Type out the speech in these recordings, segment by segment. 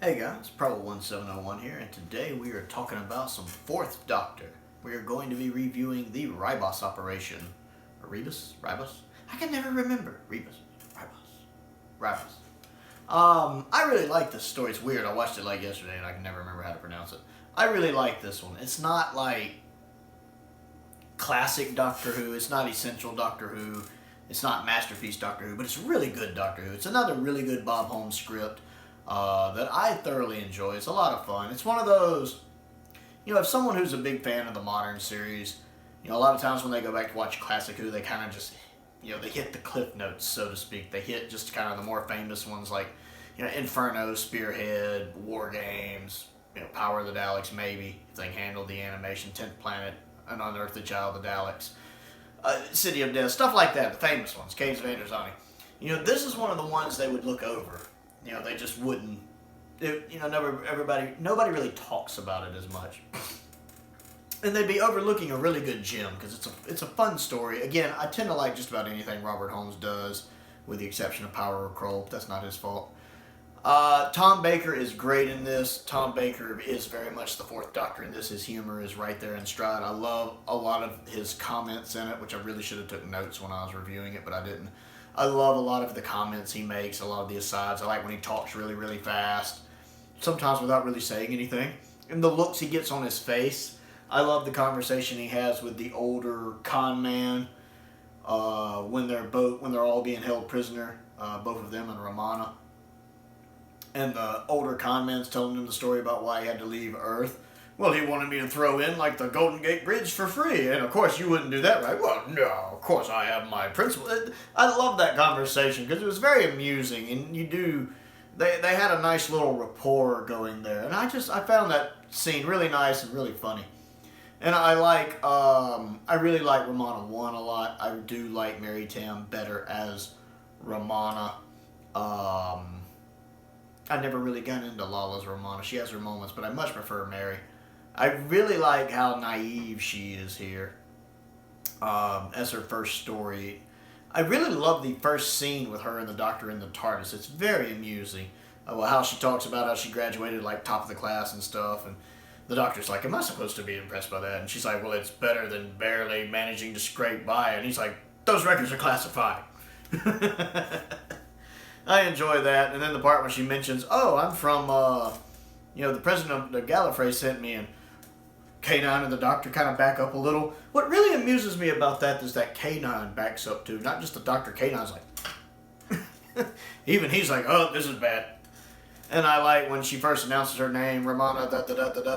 Hey guys, Pro1701 here, and today we are talking about some Fourth Doctor. We are going to be reviewing the Ribos operation. Or Ribos? Ribos? I can never remember. Ribos. Ribos. I really like this story. It's weird. I watched it like yesterday and I can never remember how to pronounce it. I really like this one. It's not like classic Doctor Who. It's not essential Doctor Who. It's not masterpiece Doctor Who, but it's really good Doctor Who. It's another really good Bob Holmes script. That I thoroughly enjoy. It's a lot of fun. It's one of those, if someone who's a big fan of the modern series, a lot of times when they go back to watch Classic Who, they kind of just, they hit the cliff notes, so to speak. They hit just kind of the more famous ones like, Inferno, Spearhead, War Games, Power of the Daleks, maybe, if they can handle the animation, 10th Planet, and Unearth the Child of the Daleks, City of Death, stuff like that, the famous ones, Caves of Androzani. This is one of the ones they would look over. They just wouldn't. Nobody really talks about it as much, and they'd be overlooking a really good gem because it's a fun story. Again, I tend to like just about anything Robert Holmes does, with the exception of Power of Kroll. That's not his fault. Tom Baker is great in this. Tom Baker is very much the Fourth Doctor in this. His humor is right there in stride. I love a lot of his comments in it, which I really should have took notes when I was reviewing it, but I didn't. I love a lot of the comments he makes, a lot of the asides. I like when he talks really, really fast, sometimes without really saying anything. And the looks he gets on his face. I love the conversation he has with the older con man when they're all being held prisoner, both of them and Romana. And the older con man's telling him the story about why he had to leave Earth. Well, he wanted me to throw in, like, the Golden Gate Bridge for free. And, of course, you wouldn't do that, right? Well, no, of course I have my principles. I love that conversation because it was very amusing. And they had a nice little rapport going there. And I found that scene really nice and really funny. And I really like Romana 1 a lot. I do like Mary Tam better as Romana. I never really got into Lala's Romana. She has her moments, but I much prefer Mary. I really like how naive she is here as her first story. I really love the first scene with her and the Doctor in the TARDIS. It's very amusing. How she talks about how she graduated like top of the class and stuff. And the Doctor's like, am I supposed to be impressed by that? And she's like, well, it's better than barely managing to scrape by. And he's like, those records are classified. I enjoy that. And then the part when she mentions, oh, I'm from, the president of the Gallifrey sent me, and K9 and the Doctor kind of back up a little. What really amuses me about that is that K9 backs up too. Not just the Doctor, K9's like, even he's like, oh, this is bad. And I like when she first announces her name, Romana,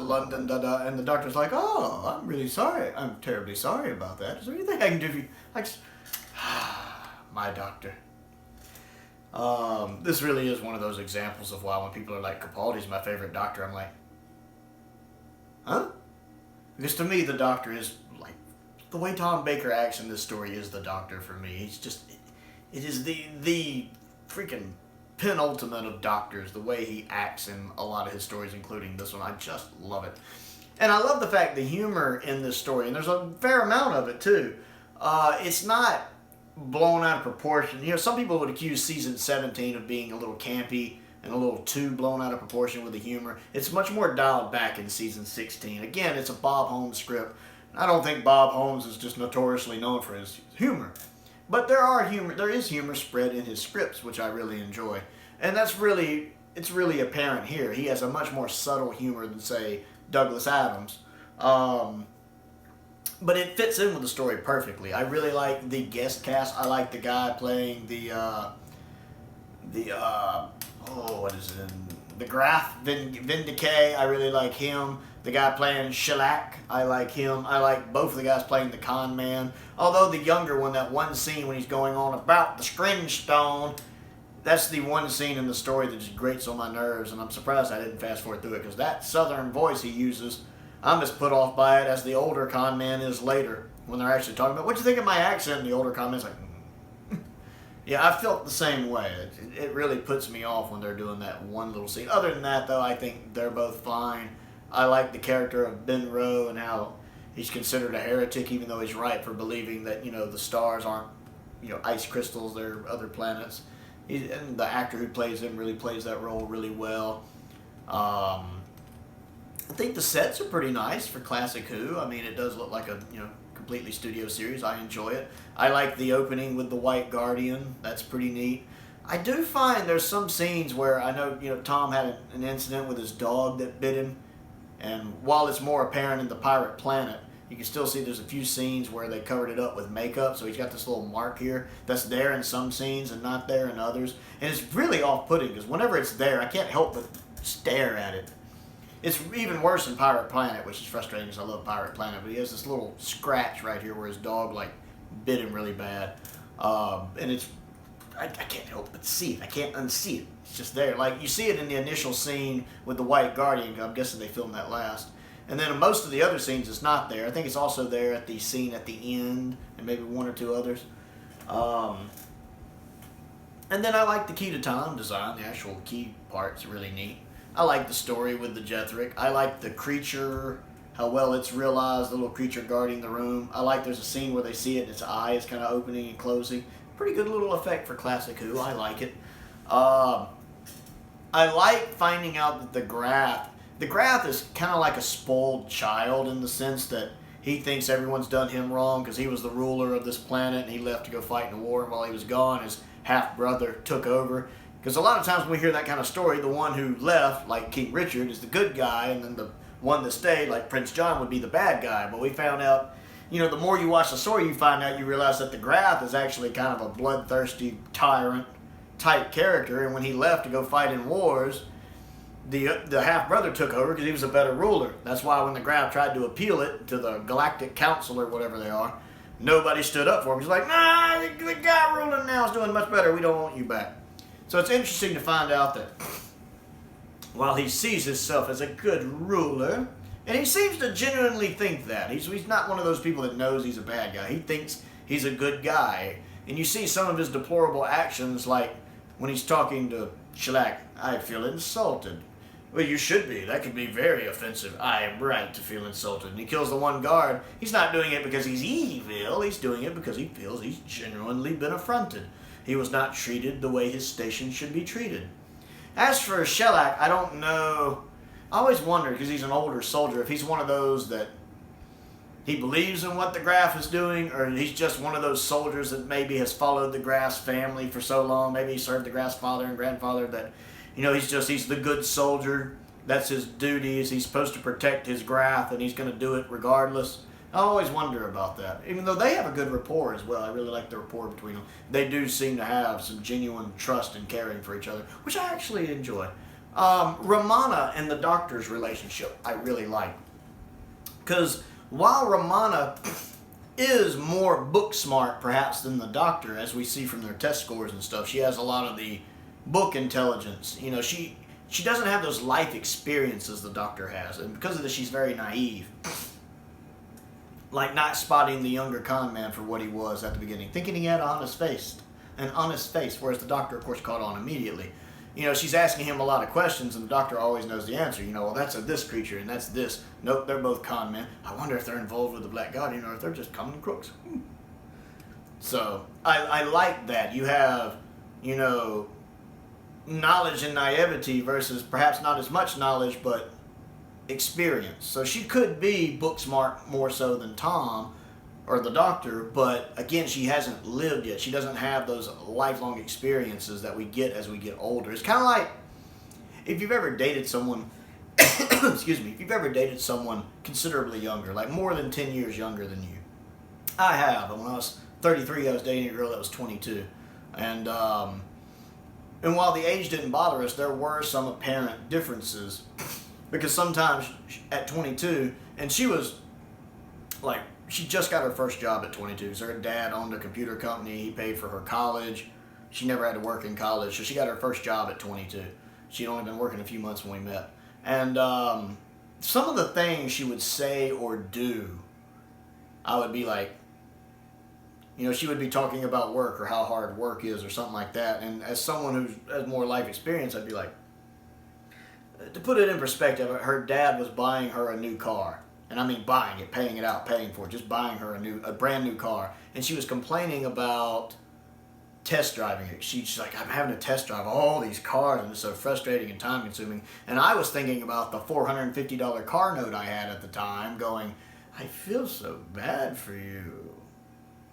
London, and the Doctor's like, oh, I'm really sorry. I'm terribly sorry about that. Is there anything I can do for you? My Doctor. This really is one of those examples of why when people are like, Capaldi's my favorite Doctor, I'm like, huh? Because to me, the Doctor is, like, the way Tom Baker acts in this story is the Doctor for me. He's just, it is the freaking penultimate of Doctors, the way he acts in a lot of his stories, including this one. I just love it. And I love the fact the humor in this story, and there's a fair amount of it, too. It's not blown out of proportion. Some people would accuse season 17 of being a little campy and a little too blown out of proportion with the humor. It's much more dialed back in season 16. Again, it's a Bob Holmes script. I don't think Bob Holmes is just notoriously known for his humor. But there is humor spread in his scripts, which I really enjoy. And it's really apparent here. He has a much more subtle humor than, say, Douglas Adams. But it fits in with the story perfectly. I really like the guest cast. I like the guy playing the Graf Vindicay. I really like him. The guy playing Shellac, I like him. I like both of the guys playing the con man. Although the younger one, that one scene when he's going on about the Screen Stone, that's the one scene in the story that just grates on my nerves, and I'm surprised I didn't fast forward through it, because that southern voice he uses, I'm as put off by it as the older con man is later, when they're actually talking about, what'd you think of my accent? And the older con man's like, Yeah, I felt the same way. It really puts me off when they're doing that one little scene. Other than that, though, I think they're both fine. I like the character of Ben Rowe and how he's considered a heretic, even though he's right for believing that, the stars aren't, ice crystals, they're other planets. And the actor who plays him really plays that role really well. I think the sets are pretty nice for classic Who. I mean, it does look like a completely studio series. I enjoy it. I like the opening with the White Guardian. That's pretty neat. I do find there's some scenes where I know Tom had an incident with his dog that bit him, and while it's more apparent in the Pirate Planet, you can still see there's a few scenes where they covered it up with makeup, so he's got this little mark here that's there in some scenes and not there in others. And it's really off-putting because whenever it's there, I can't help but stare at it. It's even worse in Pirate Planet, which is frustrating because I love Pirate Planet, but he has this little scratch right here where his dog bit him really bad. And I can't help but see it. I can't unsee it. It's just there. Like, you see it in the initial scene with the White Guardian. I'm guessing they filmed that last. And then in most of the other scenes, it's not there. I think it's also there at the scene at the end, and maybe one or two others. And then I like the Key to Time design. The actual key part's really neat. I like the story with the Jethric. I like the creature, how well it's realized, the little creature guarding the room. I like there's a scene where they see it and its eye is kind of opening and closing. Pretty good little effect for classic Who. I like it. I like finding out that the Grath is kind of like a spoiled child in the sense that he thinks everyone's done him wrong because he was the ruler of this planet and he left to go fight in a war. And while he was gone, his half-brother took over. Because a lot of times when we hear that kind of story, the one who left, like King Richard, is the good guy, and then the one that stayed, like Prince John, would be the bad guy. But we found out, the more you watch the story, you find out, you realize that the Grath is actually kind of a bloodthirsty tyrant type character, and when he left to go fight in wars, the half-brother took over because he was a better ruler. That's why when the Grath tried to appeal it to the Galactic Council or whatever they are, nobody stood up for him. He's like, nah, the guy ruling now is doing much better. We don't want you back. So it's interesting to find out that while he sees himself as a good ruler, and he seems to genuinely think that. He's not one of those people that knows he's a bad guy. He thinks he's a good guy. And you see some of his deplorable actions, like when he's talking to Shellac, I feel insulted. Well, you should be. That could be very offensive. I am right to feel insulted. And he kills the one guard. He's not doing it because he's evil. He's doing it because he feels he's genuinely been affronted. He was not treated the way his station should be treated. As for Shellac, I don't know. I always wonder, because he's an older soldier, if he's one of those that he believes in what the Graf is doing, or he's just one of those soldiers that maybe has followed the Graf's family for so long. Maybe he served the Graf's father and grandfather that, he's the good soldier. That's his duty. He's supposed to protect his Graf, and he's going to do it regardless. I always wonder about that. Even though they have a good rapport as well. I really like the rapport between them. They do seem to have some genuine trust and caring for each other, which I actually enjoy. Romana and the Doctor's relationship I really like. Because while Romana is more book smart perhaps than the Doctor, as we see from their test scores and stuff, she has a lot of the book intelligence. She doesn't have those life experiences the Doctor has. And because of this, she's very naive. Like not spotting the younger con man for what he was at the beginning, thinking he had an honest face, whereas the Doctor, of course, caught on immediately. She's asking him a lot of questions, and the Doctor always knows the answer. Well, that's this creature, and that's this. Nope, they're both con men. I wonder if they're involved with the Black Guardian, or if they're just common crooks. So, I like that. You have, knowledge and naivety versus perhaps not as much knowledge, but experience. So she could be book smart more so than Tom or the Doctor, but again, she hasn't lived yet. She doesn't have those lifelong experiences that we get as we get older. It's kind of like if you've ever dated someone excuse me, if you've ever dated someone considerably younger, like more than 10 years younger than you. I have. And when I was 33, I was dating a girl that was 22. And while the age didn't bother us, there were some apparent differences. Because sometimes at 22, and she was like, she just got her first job at 22. So her dad owned a computer company. He paid for her college. She never had to work in college. So she got her first job at 22. She'd only been working a few months when we met. And some of the things she would say or do, I would be like, she would be talking about work or how hard work is or something like that. And as someone who has more life experience, I'd be like, to put it in perspective, her dad was buying her a new car. And I mean buying it, paying it out, paying for it, just buying her a brand new car. And she was complaining about test driving it. She's like, I'm having to test drive all these cars, and it's so frustrating and time consuming. And I was thinking about the $450 car note I had at the time, going, I feel so bad for you.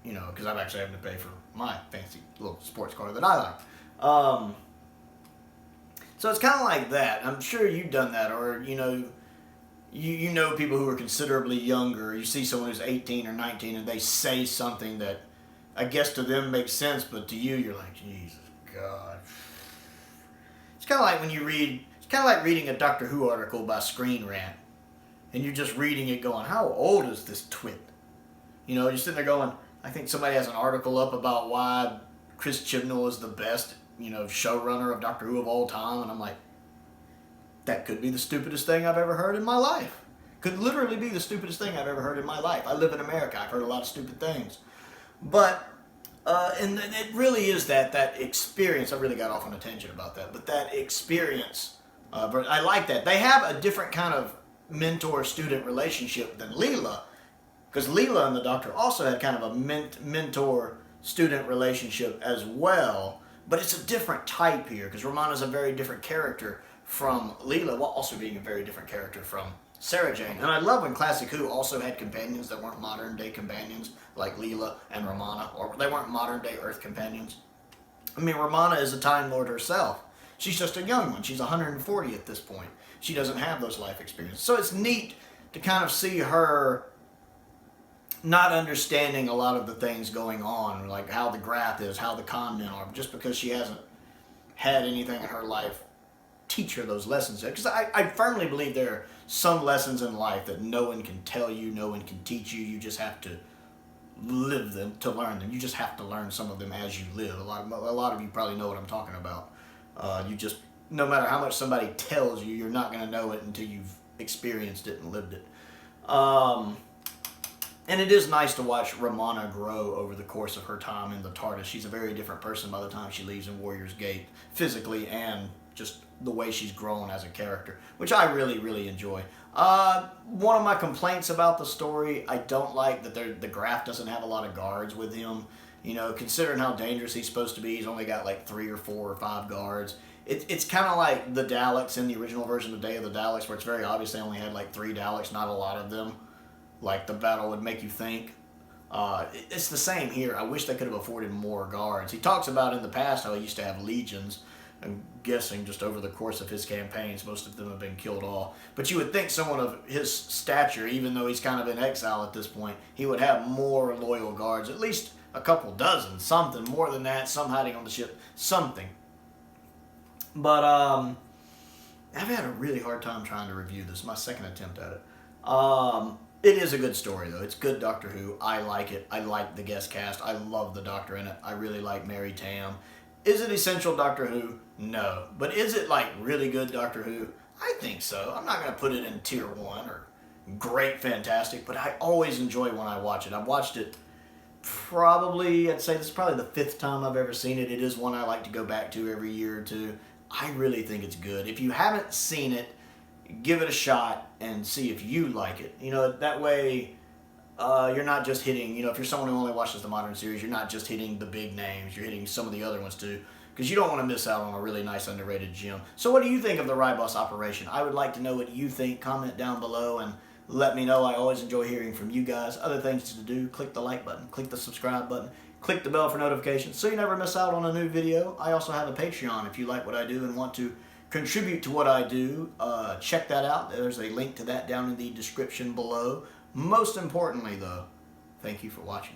You know, because I'm actually having to pay for my fancy little sports car that I like. So it's kind of like that. I'm sure you've done that, or, you know, you know people who are considerably younger. You see someone who's 18 or 19 and they say something that I guess to them makes sense, but to you, you're like, Jesus God. It's kind of like when you read, it's kind of like reading a Doctor Who article by Screen Rant, and you're just reading it going, how old is this twit? You know, you're sitting there going, I think somebody has an article up about why Chris Chibnall is the best, you know, showrunner of Doctor Who of all time, and I'm like, that could be the stupidest thing I've ever heard in my life. Could literally be the stupidest thing I've ever heard in my life. I live in America. I've heard a lot of stupid things. But, and it really is that experience. I really got off on a tangent about that. But that experience, but I like that. They have a different kind of mentor-student relationship than Leela. Because Leela and the Doctor also had kind of a mentor-student relationship as well. But it's a different type here. Because Romana's a very different character from Leela, while also being a very different character from Sarah Jane. And I love when Classic Who also had companions that weren't modern day companions, like Leela and Romana, or they weren't modern day Earth companions. I mean, Romana is a Time Lord herself. She's just a young one. She's 140 at this point. She doesn't have those life experiences. So it's neat to kind of see her not understanding a lot of the things going on, like how the Grath is, how the con men are, just because she hasn't had anything in her life teach her those lessons. Because I firmly believe there are some lessons in life that no one can tell you, no one can teach you. You just have to live them to learn them. You just have to learn some of them as you live. A lot of you probably know what I'm talking about. You just, no matter how much somebody tells you, you're not going to know it until you've experienced it and lived it. And it is nice to watch Romana grow over the course of her time in the TARDIS. She's a very different person by the time she leaves in Warrior's Gate, physically and just the way she's grown as a character, which I really, really enjoy. One of my complaints about the story, I don't like that the Graf doesn't have a lot of guards with him. You know, considering how dangerous he's supposed to be, he's only got like 3 or 4 or 5 guards. It's kind of like the Daleks in the original version of Day of the Daleks, where it's very obvious they only had like 3 Daleks, not a lot of them. Like the battle would make you think. It's the same here. I wish they could have afforded more guards. He talks about in the past how he used to have legions. I'm guessing just over the course of his campaigns, most of them have been killed off. But you would think someone of his stature, even though he's kind of in exile at this point, he would have more loyal guards, at least a couple dozen, something, more than that, some hiding on the ship, something. But I've had a really hard time trying to review this, my second attempt at it. It is a good story, though. It's good Doctor Who. I like it. I like the guest cast. I love the Doctor in it. I really like Mary Tam. Is it essential Doctor Who? No. But is it, like, really good Doctor Who? I think so. I'm not going to put it in tier 1 or great, fantastic, but I always enjoy when I watch it. I've watched it probably, I'd say this is probably the 5th time I've ever seen it. It is one I like to go back to every year or two. I really think it's good. If you haven't seen it, give it a shot and see if you like it. You know, that way you're not just hitting, you know, if you're someone who only watches the modern series, you're not just hitting the big names, you're hitting some of the other ones too, because you don't want to miss out on a really nice underrated gem. So what do you think of the Ribos operation? I would like to know what you think. Comment down below and let me know. I always enjoy hearing from you guys. Other things to do, click the like button, click the subscribe button, click the bell for notifications so you never miss out on a new video. I also have a Patreon if you like what I do and want to contribute to what I do. Check that out. There's a link to that down in the description below. Most importantly, though, thank you for watching.